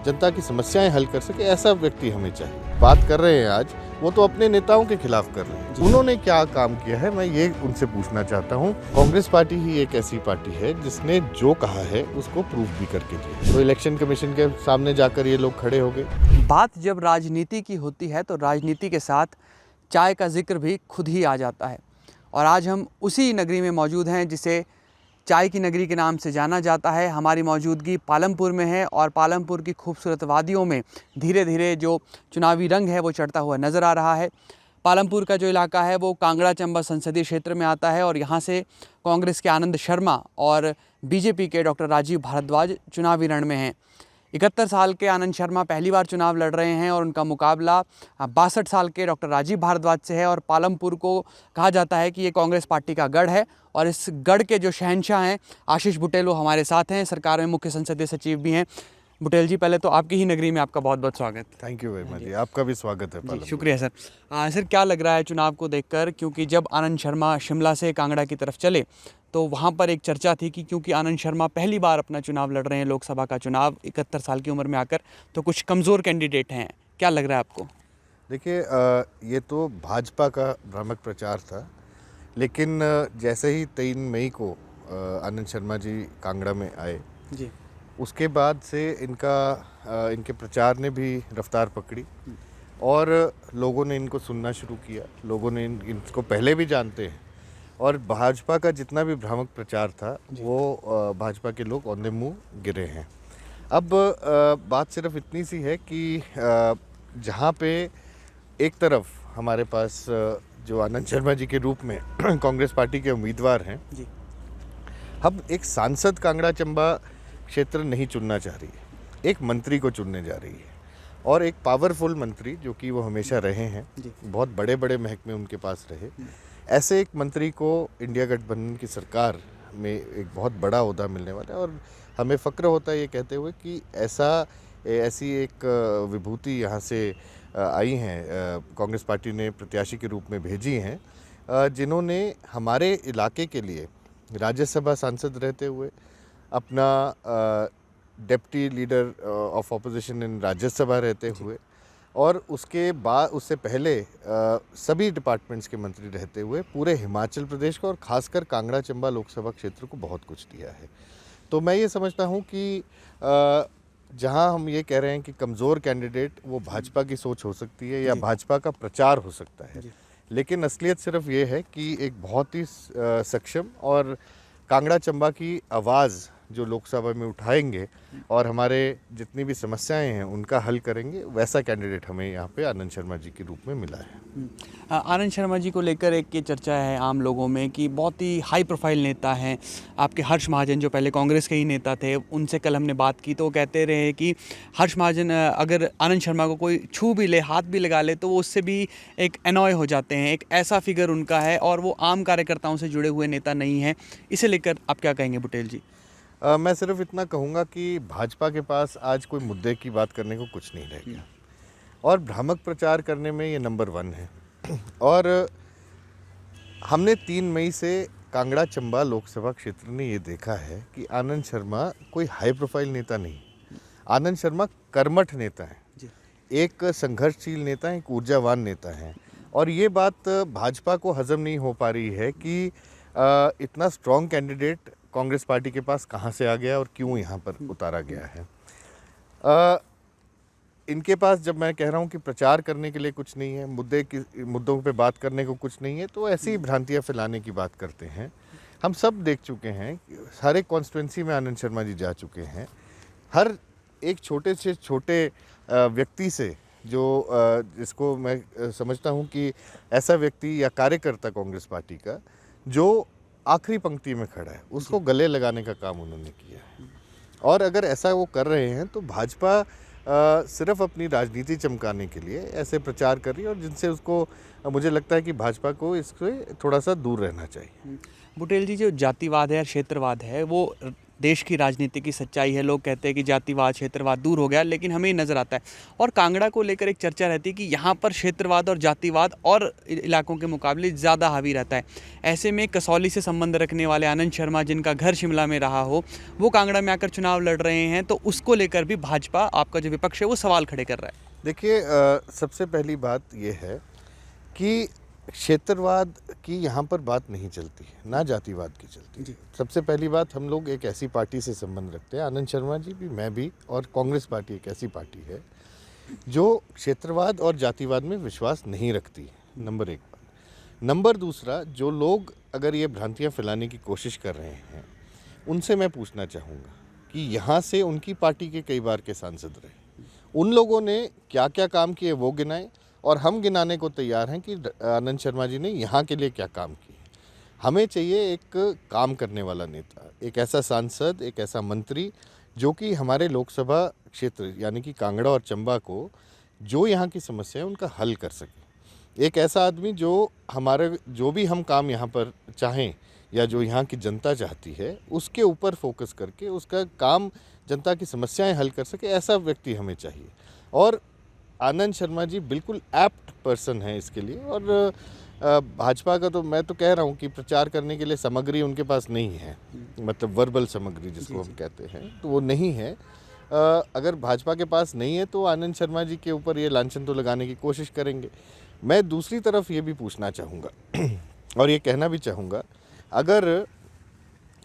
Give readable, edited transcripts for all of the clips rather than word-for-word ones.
जनता की समस्याएं हल कर सके, ऐसा व्यक्ति हमें चाहिए। बात कर रहे हैं आज, वो तो अपने नेताओं के खिलाफ कर रहे हैं। उन्होंने क्या काम किया है, मैं ये उनसे पूछना चाहता हूँ। कांग्रेस पार्टी ही एक ऐसी पार्टी है जिसने जो कहा है उसको प्रूफ भी करके दिया। तो इलेक्शन कमीशन के सामने जाकर ये लोग खड़े हो गए। बात जब राजनीति की होती है तो राजनीति के साथ चाय का जिक्र भी खुद ही आ जाता है। और आज हम उसी नगरी में मौजूद हैं जिसे चाय की नगरी के नाम से जाना जाता है। हमारी मौजूदगी पालमपुर में है और पालमपुर की खूबसूरत वादियों में धीरे धीरे जो चुनावी रंग है वो चढ़ता हुआ नज़र आ रहा है। पालमपुर का जो इलाका है वो कांगड़ा चंबा संसदीय क्षेत्र में आता है और यहाँ से कांग्रेस के आनंद शर्मा और बीजेपी के डॉक्टर राजीव भारद्वाज चुनावी रण में हैं। 71 साल के आनंद शर्मा पहली बार चुनाव लड़ रहे हैं और उनका मुकाबला 62 साल के डॉक्टर राजीव भारद्वाज से है। और पालमपुर को कहा जाता है कि ये कांग्रेस पार्टी का गढ़ है और इस गढ़ के जो शहंशाह हैं आशीष बुटेल वो हमारे साथ हैं, सरकार में मुख्य संसदीय सचिव भी हैं। बुटेल जी, पहले तो आपकी ही नगरी में आपका बहुत बहुत स्वागत। थैंक यू वेरी मच जी, आपका भी स्वागत है। जी शुक्रिया सर। सर, क्या लग रहा है चुनाव को देखकर, क्योंकि जब आनंद शर्मा शिमला से कांगड़ा की तरफ चले तो वहाँ पर एक चर्चा थी कि क्योंकि आनंद शर्मा पहली बार अपना चुनाव लड़ रहे हैं, लोकसभा का चुनाव 71 साल की उम्र में आकर, तो कुछ कमज़ोर कैंडिडेट हैं। क्या लग रहा है आपको? देखिए, ये तो भाजपा का भ्रामक प्रचार था, लेकिन जैसे ही 3 मई को आनंद शर्मा जी कांगड़ा में आए जी, उसके बाद से इनके प्रचार ने भी रफ्तार पकड़ी और लोगों ने इनको सुनना शुरू किया। लोगों ने इनको पहले भी जानते हैं और भाजपा का जितना भी भ्रामक प्रचार था वो भाजपा के लोग औंधे मुँह गिरे हैं। अब बात सिर्फ इतनी सी है कि जहाँ पे एक तरफ हमारे पास जो आनंद शर्मा जी के रूप में कांग्रेस पार्टी के उम्मीदवार हैं जी, अब एक सांसद कांगड़ा चंबा क्षेत्र नहीं चुनना चाह रही है, एक मंत्री को चुनने जा रही है और एक पावरफुल मंत्री जो कि वो हमेशा रहे हैं, बहुत बड़े बड़े महकमे उनके पास रहे, ऐसे एक मंत्री को इंडिया गठबंधन की सरकार में एक बहुत बड़ा ओहदा मिलने वाला है। और हमें फ़क्र होता है ये कहते हुए कि ऐसी एक विभूति यहाँ से आई हैं, कांग्रेस पार्टी ने प्रत्याशी के रूप में भेजी हैं, जिन्होंने हमारे इलाके के लिए राज्यसभा सांसद रहते हुए अपना डिप्टी लीडर ऑफ ऑपोजिशन इन राज्यसभा रहते हुए और उससे पहले सभी डिपार्टमेंट्स के मंत्री रहते हुए पूरे हिमाचल प्रदेश को और खासकर कांगड़ा चंबा लोकसभा क्षेत्र को बहुत कुछ दिया है। तो मैं ये समझता हूँ कि जहाँ हम ये कह रहे हैं कि कमज़ोर कैंडिडेट, वो भाजपा की सोच हो सकती है या भाजपा का प्रचार हो सकता है, लेकिन असलियत सिर्फ ये है कि एक बहुत ही सक्षम और कांगड़ा चंबा की आवाज़ जो लोकसभा में उठाएंगे और हमारे जितनी भी समस्याएं हैं उनका हल करेंगे, वैसा कैंडिडेट हमें यहाँ पे आनंद शर्मा जी के रूप में मिला है। आनंद शर्मा जी को लेकर एक ये चर्चा है आम लोगों में कि बहुत ही हाई प्रोफाइल नेता हैं। आपके हर्ष महाजन जो पहले कांग्रेस के ही नेता थे, उनसे कल हमने बात की तो वो कहते रहे कि हर्ष महाजन अगर आनंद शर्मा को कोई छू भी ले, हाथ भी लगा ले, तो वो उससे भी एक एनॉय हो जाते हैं। एक ऐसा फिगर उनका है और वो आम कार्यकर्ताओं से जुड़े हुए नेता नहीं हैं। इसे लेकर आप क्या कहेंगे बुटेल जी? मैं सिर्फ इतना कहूँगा कि भाजपा के पास आज कोई मुद्दे की बात करने को कुछ नहीं रह गया और भ्रामक प्रचार करने में ये नंबर 1 है। और हमने 3 मई से कांगड़ा चंबा लोकसभा क्षेत्र ने ये देखा है कि आनंद शर्मा कोई हाई प्रोफाइल नेता नहीं, आनंद शर्मा कर्मठ नेता हैं, एक संघर्षशील नेता हैं, एक ऊर्जावान नेता हैं। और ये बात भाजपा को हजम नहीं हो पा रही है कि इतना स्ट्रॉन्ग कैंडिडेट कांग्रेस पार्टी के पास कहाँ से आ गया और क्यों यहाँ पर उतारा गया है। इनके पास जब मैं कह रहा हूँ कि प्रचार करने के लिए कुछ नहीं है, मुद्दों पे बात करने को कुछ नहीं है, तो ऐसी ही भ्रांतियाँ फैलाने की बात करते हैं। हम सब देख चुके हैं, हर एक कॉन्स्टिट्यूंसी में आनंद शर्मा जी जा चुके हैं। हर एक छोटे से छोटे व्यक्ति से जो जिसको मैं समझता हूँ कि ऐसा व्यक्ति या कार्यकर्ता कांग्रेस पार्टी का जो आखिरी पंक्ति में खड़ा है, उसको गले लगाने का काम उन्होंने किया है। और अगर ऐसा वो कर रहे हैं तो भाजपा सिर्फ अपनी राजनीति चमकाने के लिए ऐसे प्रचार कर रही है और जिनसे उसको मुझे लगता है कि भाजपा को इससे थोड़ा सा दूर रहना चाहिए। बुटेल जी, जो जातिवाद है या क्षेत्रवाद है वो देश की राजनीति की सच्चाई है। लोग कहते हैं कि जातिवाद क्षेत्रवाद दूर हो गया, लेकिन हमें ये नज़र आता है। और कांगड़ा को लेकर एक चर्चा रहती है कि यहाँ पर क्षेत्रवाद और जातिवाद और इलाकों के मुकाबले ज़्यादा हावी रहता है। ऐसे में कसौली से संबंध रखने वाले आनंद शर्मा, जिनका घर शिमला में रहा हो, वो कांगड़ा में आकर चुनाव लड़ रहे हैं, तो उसको लेकर भी भाजपा, आपका जो विपक्ष है, वो सवाल खड़े कर रहा है। देखिए, सबसे पहली बात ये है कि क्षेत्रवाद की यहाँ पर बात नहीं चलती है, ना जातिवाद की चलती है। सबसे पहली बात, हम लोग एक ऐसी पार्टी से संबंध रखते हैं, आनंद शर्मा जी भी, मैं भी, और कांग्रेस पार्टी एक ऐसी पार्टी है जो क्षेत्रवाद और जातिवाद में विश्वास नहीं रखती है। नंबर एक बात। नंबर दूसरा, जो लोग अगर ये भ्रांतियाँ फैलाने की कोशिश कर रहे हैं, उनसे मैं पूछना चाहूँगा कि यहाँ से उनकी पार्टी के कई बार के सांसद रहे, उन लोगों ने क्या क्या काम किए वो गिनाए, और हम गिनाने को तैयार हैं कि आनंद शर्मा जी ने यहाँ के लिए क्या काम किए। हमें चाहिए एक काम करने वाला नेता, एक ऐसा सांसद, एक ऐसा मंत्री जो कि हमारे लोकसभा क्षेत्र यानी कि कांगड़ा और चंबा को जो यहाँ की समस्या है उनका हल कर सके। एक ऐसा आदमी जो हमारे जो भी हम काम यहाँ पर चाहें या जो यहाँ की जनता चाहती है उसके ऊपर फोकस करके उसका काम, जनता की समस्याएं हल कर सके, ऐसा व्यक्ति हमें चाहिए। और आनंद शर्मा जी बिल्कुल एप्ट पर्सन है इसके लिए। और भाजपा का तो मैं तो कह रहा हूँ कि प्रचार करने के लिए सामग्री उनके पास नहीं है, मतलब वर्बल सामग्री जिसको हम कहते हैं, तो वो नहीं है। अगर भाजपा के पास नहीं है तो आनंद शर्मा जी के ऊपर ये लांछन तो लगाने की कोशिश करेंगे। मैं दूसरी तरफ ये भी पूछना चाहूँगा और ये कहना भी चाहूँगा, अगर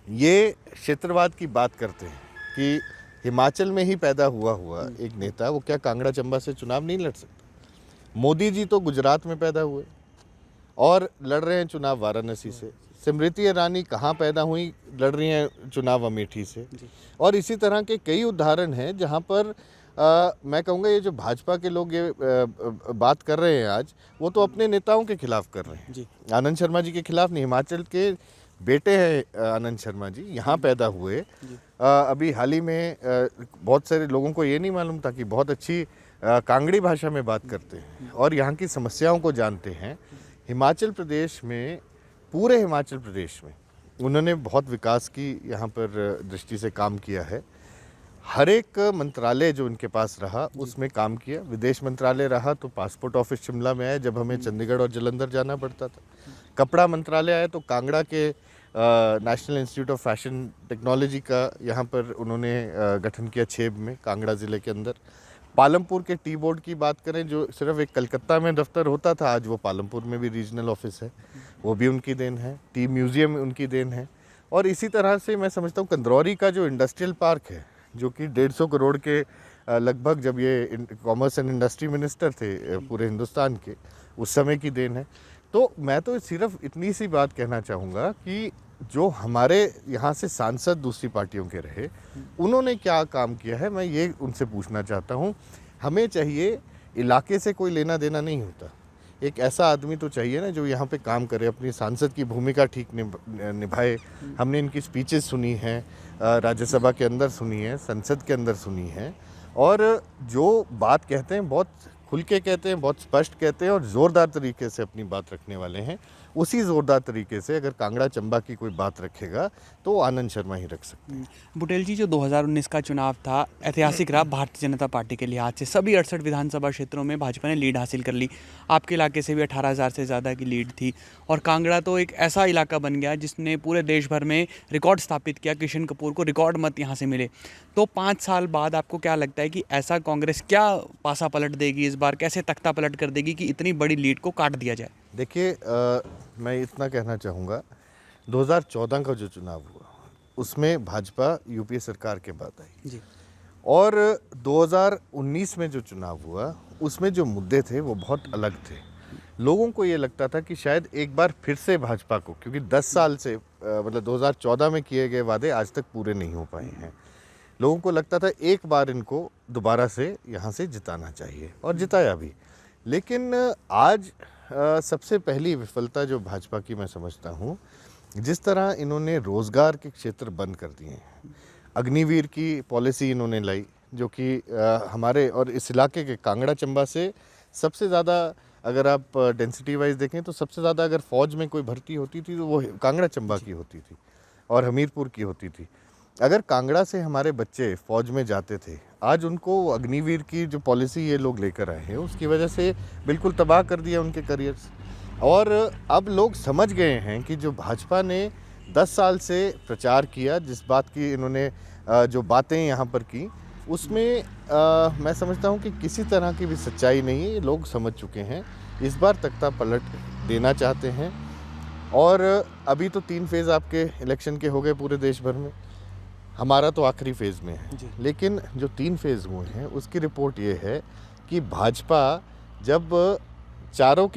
ये क्षेत्रवाद की बात करते हैं कि हिमाचल में ही पैदा हुआ एक नेता, वो क्या कांगड़ा चंबा से चुनाव नहीं लड़ सकता? मोदी जी तो गुजरात में पैदा हुए और लड़ रहे हैं चुनाव वाराणसी से। स्मृति ईरानी कहाँ पैदा हुई, लड़ रही हैं चुनाव अमेठी से। और इसी तरह के कई उदाहरण हैं जहाँ पर मैं कहूँगा ये जो भाजपा के लोग ये बात कर रहे हैं आज, वो तो अपने नेताओं के खिलाफ कर रहे हैं, आनंद शर्मा जी के खिलाफ नहीं। हिमाचल के बेटे हैं आनंद शर्मा जी, यहाँ पैदा हुए। अभी हाल ही में बहुत सारे लोगों को ये नहीं मालूम था कि बहुत अच्छी कांगड़ी भाषा में बात करते हैं और यहाँ की समस्याओं को जानते हैं। हिमाचल प्रदेश में, पूरे हिमाचल प्रदेश में उन्होंने बहुत विकास की यहाँ पर दृष्टि से काम किया है। हर एक मंत्रालय जो उनके पास रहा उसमें काम किया। विदेश मंत्रालय रहा तो पासपोर्ट ऑफिस शिमला में आया जब हमें चंडीगढ़ और जालंधर जाना पड़ता था। कपड़ा मंत्रालय आया तो कांगड़ा के national institute of fashion technology का यहाँ पर उन्होंने गठन किया छेब में, कांगड़ा ज़िले के अंदर। पालमपुर के टी बोर्ड की बात करें, जो सिर्फ एक कलकत्ता में दफ्तर होता था, आज वो पालमपुर में भी रीजनल ऑफिस है, वो भी उनकी देन है। टी म्यूज़ियम उनकी देन है। और इसी तरह से मैं समझता हूँ कंदरौरी का जो इंडस्ट्रियल पार्क है, जो कि 150 करोड़ के लगभग, जब ये कॉमर्स एंड इंडस्ट्री मिनिस्टर थे पूरे हिंदुस्तान के, उस समय की देन है। तो मैं तो सिर्फ इतनी सी बात कहना चाहूँगा कि जो हमारे यहाँ से सांसद दूसरी पार्टियों के रहे, उन्होंने क्या काम किया है, मैं ये उनसे पूछना चाहता हूँ। हमें चाहिए, इलाके से कोई लेना देना नहीं होता, एक ऐसा आदमी तो चाहिए ना जो यहाँ पे काम करे, अपनी सांसद की भूमिका ठीक निभाए। हमने इनकी स्पीचेस सुनी हैं, राज्यसभा के अंदर सुनी है, संसद के अंदर सुनी है, और जो बात कहते हैं बहुत खुल के कहते हैं, बहुत स्पष्ट कहते हैं और ज़ोरदार तरीके से अपनी बात रखने वाले हैं। उसी ज़ोरदार तरीके से अगर कांगड़ा चंबा की कोई बात रखेगा तो आनंद शर्मा ही रख सकते हैं। बुटेल जी, जो 2019 का चुनाव था ऐतिहासिक रहा भारतीय जनता पार्टी के लिहाज से। सभी 68 विधानसभा क्षेत्रों में भाजपा ने लीड हासिल कर ली। आपके इलाके से भी 18,000 से ज़्यादा की लीड थी। और कांगड़ा तो एक ऐसा इलाका बन गया जिसने पूरे देश भर में रिकॉर्ड स्थापित किया। किशन कपूर को रिकॉर्ड मत यहाँ से मिले। तो 5 साल बाद आपको क्या लगता है कि ऐसा कांग्रेस क्या पासा पलट देगी इस बार, कैसे तख्ता पलट कर देगी कि इतनी बड़ी लीड को काट दिया जाए? देखिए, मैं इतना कहना चाहूँगा, 2014 का जो चुनाव हुआ उसमें भाजपा यूपीए सरकार के बाद आई जी। और 2019 में जो चुनाव हुआ उसमें जो मुद्दे थे वो बहुत अलग थे। लोगों को ये लगता था कि शायद एक बार फिर से भाजपा को, क्योंकि 10 साल से मतलब 2014 में किए गए वादे आज तक पूरे नहीं हो पाए हैं, लोगों को लगता था एक बार इनको दोबारा से यहाँ से जिताना चाहिए और जिताया भी। लेकिन आज सबसे पहली विफलता जो भाजपा की मैं समझता हूँ, जिस तरह इन्होंने रोज़गार के क्षेत्र बंद कर दिए हैं। अग्निवीर की पॉलिसी इन्होंने लाई, जो कि हमारे और इस इलाके के कांगड़ा चंबा से सबसे ज़्यादा, अगर आप डेंसिटी वाइज देखें तो सबसे ज़्यादा अगर फ़ौज में कोई भर्ती होती थी तो वो कांगड़ा चंबा की होती थी और हमीरपुर की होती थी। अगर कांगड़ा से हमारे बच्चे फौज में जाते थे, आज उनको अग्निवीर की जो पॉलिसी ये लोग लेकर आए हैं उसकी वजह से बिल्कुल तबाह कर दिया उनके करियर्स। और अब लोग समझ गए हैं कि जो भाजपा ने 10 साल से प्रचार किया, जिस बात की इन्होंने जो बातें यहाँ पर की, उसमें मैं समझता हूँ कि किसी तरह की भी सच्चाई नहीं है। ये लोग समझ चुके हैं, इस बार तख्ता पलट देना चाहते हैं। और अभी तो 3 फेज़ आपके इलेक्शन के हो गए पूरे देश भर में, हमारा तो आखिरी फेज़ में है। लेकिन जो 3 फेज़ हुए हैं उसकी रिपोर्ट ये है कि भाजपा जब सातों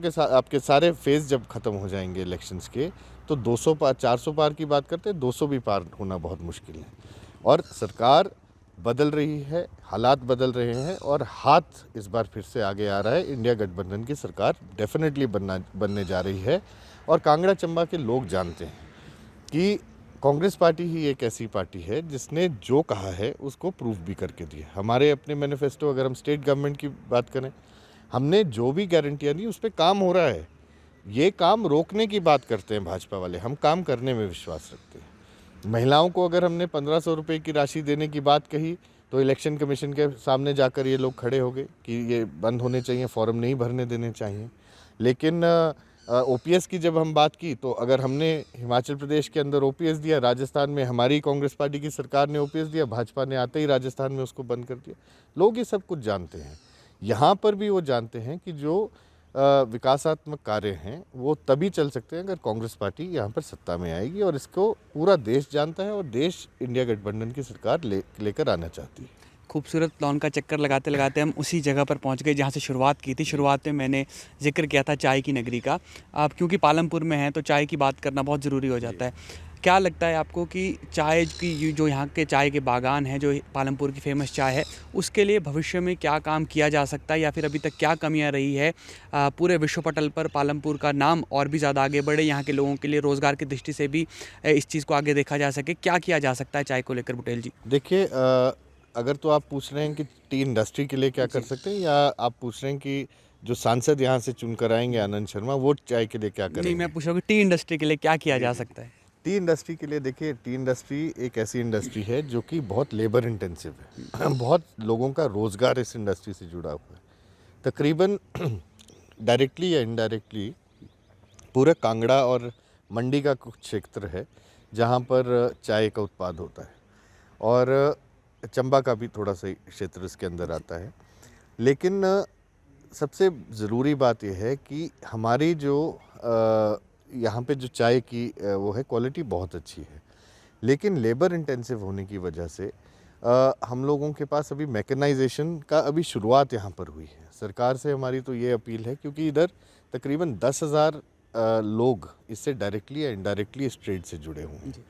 के आपके सारे फेज़ जब ख़त्म हो जाएंगे इलेक्शंस के, तो 200 पार 400 पार की बात करते हैं, 200 भी पार होना बहुत मुश्किल है। और सरकार बदल रही है, हालात बदल रहे हैं और हाथ इस बार फिर से आगे आ रहा है। इंडिया गठबंधन की सरकार डेफिनेटली बनने जा रही है। और कांगड़ा चंबा के लोग जानते हैं कि कांग्रेस पार्टी ही एक ऐसी पार्टी है जिसने जो कहा है उसको प्रूफ भी करके दिया। हमारे अपने मैनिफेस्टो, अगर हम स्टेट गवर्नमेंट की बात करें, हमने जो भी गारंटियाँ दी उस पर काम हो रहा है। ये काम रोकने की बात करते हैं भाजपा वाले, हम काम करने में विश्वास रखते हैं। महिलाओं को अगर हमने 1500 रुपये की राशि देने की बात कही तो इलेक्शन कमीशन के सामने जाकर ये लोग खड़े हो गए कि ये बंद होने चाहिए, फॉर्म नहीं भरने देने चाहिए। लेकिन ओपीएस की जब हम बात की, तो अगर हमने हिमाचल प्रदेश के अंदर ओपीएस दिया, राजस्थान में हमारी कांग्रेस पार्टी की सरकार ने ओपीएस दिया, भाजपा ने आते ही राजस्थान में उसको बंद कर दिया। लोग ये सब कुछ जानते हैं। यहाँ पर भी वो जानते हैं कि जो विकासात्मक कार्य हैं वो तभी चल सकते हैं अगर कांग्रेस पार्टी यहाँ पर सत्ता में आएगी। और इसको पूरा देश जानता है और देश इंडिया गठबंधन की सरकार लेकर आना चाहती है। खूबसूरत लॉन का चक्कर लगाते लगाते हम उसी जगह पर पहुंच गए जहां से शुरुआत की थी। शुरुआत में मैंने जिक्र किया था चाय की नगरी का। अब क्योंकि पालमपुर में हैं तो चाय की बात करना बहुत ज़रूरी हो जाता है। क्या लगता है आपको कि चाय की जो यहाँ के चाय के बागान हैं, जो पालमपुर की फेमस चाय है, उसके लिए भविष्य में क्या काम किया जा सकता है, या फिर अभी तक क्या कमियाँ रही है पूरे विश्व पटल पर पालमपुर का नाम और भी ज़्यादा आगे बढ़े, यहाँ के लोगों के लिए रोज़गार की दृष्टि से भी इस चीज़ को आगे देखा जा सके? क्या किया जा सकता है चाय को लेकर बुटेल जी? देखिए, अगर तो आप पूछ रहे हैं कि टी इंडस्ट्री के लिए क्या कर सकते हैं, या आप पूछ रहे हैं कि जो सांसद यहाँ से चुनकर आएंगे आनंद शर्मा, वो चाय के लिए क्या नहीं, करेंगे? मैं पूछ रहा हूँ कि टी इंडस्ट्री के लिए क्या किया जा सकता है? टी इंडस्ट्री के लिए देखिए, टी इंडस्ट्री एक ऐसी इंडस्ट्री है जो कि बहुत लेबर इंटेंसिव है। बहुत लोगों का रोज़गार इस इंडस्ट्री से जुड़ा हुआ है। तकरीबन डायरेक्टली या इनडायरेक्टली पूरे कांगड़ा और मंडी का कुछ क्षेत्र है जहाँ पर चाय का उत्पाद होता है, और चंबा का भी थोड़ा सा क्षेत्र इसके अंदर आता है। लेकिन सबसे ज़रूरी बात यह है कि हमारी जो यहाँ पे जो चाय की वो है, क्वालिटी बहुत अच्छी है। लेकिन लेबर इंटेंसिव होने की वजह से हम लोगों के पास अभी मैकेनाइजेशन का अभी शुरुआत यहाँ पर हुई है। सरकार से हमारी तो ये अपील है, क्योंकि इधर तकरीबन 10,000 लोग इससे डायरेक्टली या इनडायरेक्टली इस ट्रेड से जुड़े हुए हैं।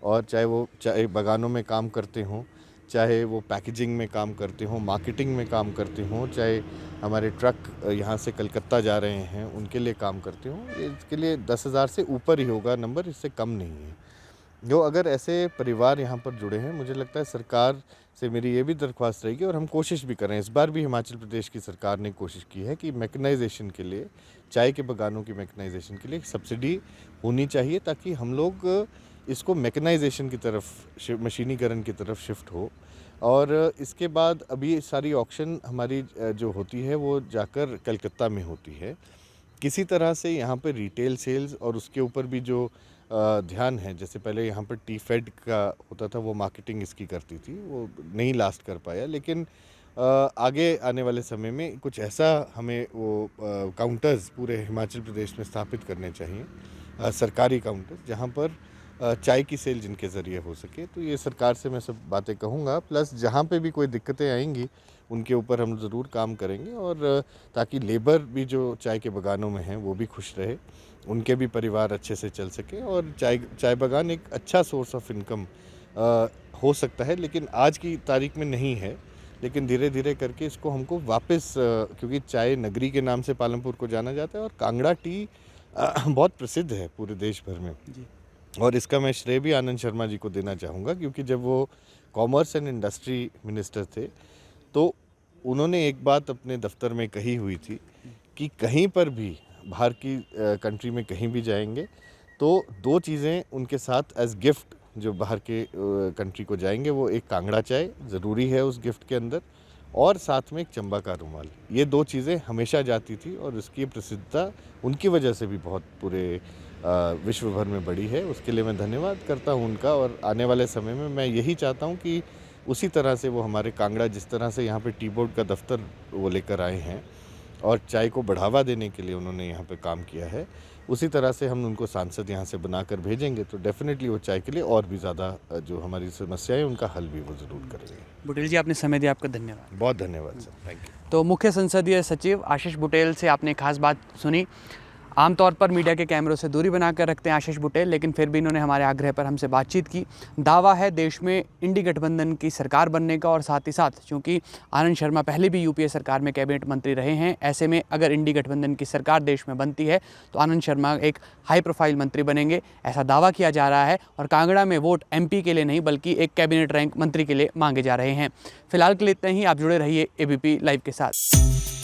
और चाहे वो चाय बागानों में काम करते हों, चाहे वो पैकेजिंग में काम करते हों, मार्केटिंग में काम करते हों, चाहे हमारे ट्रक यहाँ से कलकत्ता जा रहे हैं उनके लिए काम करते हों, इसके लिए 10,000 से ऊपर ही होगा नंबर, इससे कम नहीं है। जो अगर ऐसे परिवार यहाँ पर जुड़े हैं, मुझे लगता है सरकार से मेरी ये भी दरख्वास्त रहेगी, और हम कोशिश भी करें। इस बार भी हिमाचल प्रदेश की सरकार ने कोशिश की है कि मैकेनाइजेशन के लिए, चाय के बागानों की मैकेनाइजेशन के लिए सब्सिडी होनी चाहिए, ताकि हम लोग इसको मैकेनाइजेशन की तरफ, मशीनीकरण की तरफ शिफ्ट हो। और इसके बाद अभी सारी ऑक्शन हमारी जो होती है वो जाकर कलकत्ता में होती है। किसी तरह से यहाँ पर रिटेल सेल्स और उसके ऊपर भी जो ध्यान है, जैसे पहले यहाँ पर टी फेड का होता था, वो मार्केटिंग इसकी करती थी, वो नहीं लास्ट कर पाया। लेकिन आगे आने वाले समय में कुछ ऐसा हमें वो काउंटर्स पूरे हिमाचल प्रदेश में स्थापित करने चाहिए, सरकारी काउंटर्स, जहाँ पर चाय की सेल जिनके ज़रिए हो सके। तो ये सरकार से मैं सब बातें कहूँगा। प्लस जहाँ पे भी कोई दिक्कतें आएंगी उनके ऊपर हम ज़रूर काम करेंगे, और ताकि लेबर भी जो चाय के बागानों में हैं वो भी खुश रहे, उनके भी परिवार अच्छे से चल सके, और चाय बागान एक अच्छा सोर्स ऑफ इनकम हो सकता है। लेकिन आज की तारीख में नहीं है, लेकिन धीरे धीरे करके इसको हमको वापस, क्योंकि चाय नगरी के नाम से पालमपुर को जाना जाता है, और कांगड़ा टी बहुत प्रसिद्ध है पूरे देश भर में जी। और इसका मैं श्रेय भी आनंद शर्मा जी को देना चाहूँगा, क्योंकि जब वो कॉमर्स एंड इंडस्ट्री मिनिस्टर थे तो उन्होंने एक बात अपने दफ्तर में कही हुई थी कि कहीं पर भी बाहर की कंट्री में कहीं भी जाएंगे तो 2 चीज़ें उनके साथ एज गिफ्ट जो बाहर के कंट्री को जाएंगे वो एक कांगड़ा चाय ज़रूरी है उस गिफ्ट के अंदर, और साथ में एक चंबा का रुमाल। ये 2 चीज़ें हमेशा जाती थी और इसकी प्रसिद्धता उनकी वजह से भी बहुत पूरे विश्व भर में बढ़ी है। उसके लिए मैं धन्यवाद करता हूँ उनका, और आने वाले समय में मैं यही चाहता हूँ कि उसी तरह से वो हमारे कांगड़ा, जिस तरह से यहाँ पे टी बोर्ड का दफ्तर वो लेकर आए हैं और चाय को बढ़ावा देने के लिए उन्होंने यहाँ पे काम किया है, उसी तरह से हम उनको सांसद यहाँ से बनाकर भेजेंगे तो डेफिनेटली वो चाय के लिए और भी ज़्यादा जो हमारी समस्याएं उनका हल भी वो ज़रूर करेंगे। बुटेल जी, आपने समय दिया, आपका धन्यवाद। बहुत धन्यवाद सर, थैंक यू। तो मुख्य संसदीय सचिव आशीष बुटेल से आपने खास बात सुनी। आमतौर पर मीडिया के कैमरों से दूरी बनाकर रखते हैं आशीष बुटेल, लेकिन फिर भी इन्होंने हमारे आग्रह पर हमसे बातचीत की। दावा है देश में इंडी गठबंधन की सरकार बनने का, और साथ ही साथ चूँकि आनंद शर्मा पहले भी यूपीए सरकार में कैबिनेट मंत्री रहे हैं, ऐसे में अगर इंडी गठबंधन की सरकार देश में बनती है तो आनंद शर्मा एक हाई प्रोफाइल मंत्री बनेंगे, ऐसा दावा किया जा रहा है। और कांगड़ा में वोट MP के लिए नहीं बल्कि एक कैबिनेट रैंक मंत्री के लिए मांगे जा रहे हैं। फिलहाल के लिए इतना ही। आप जुड़े रहिए ABP लाइव के साथ।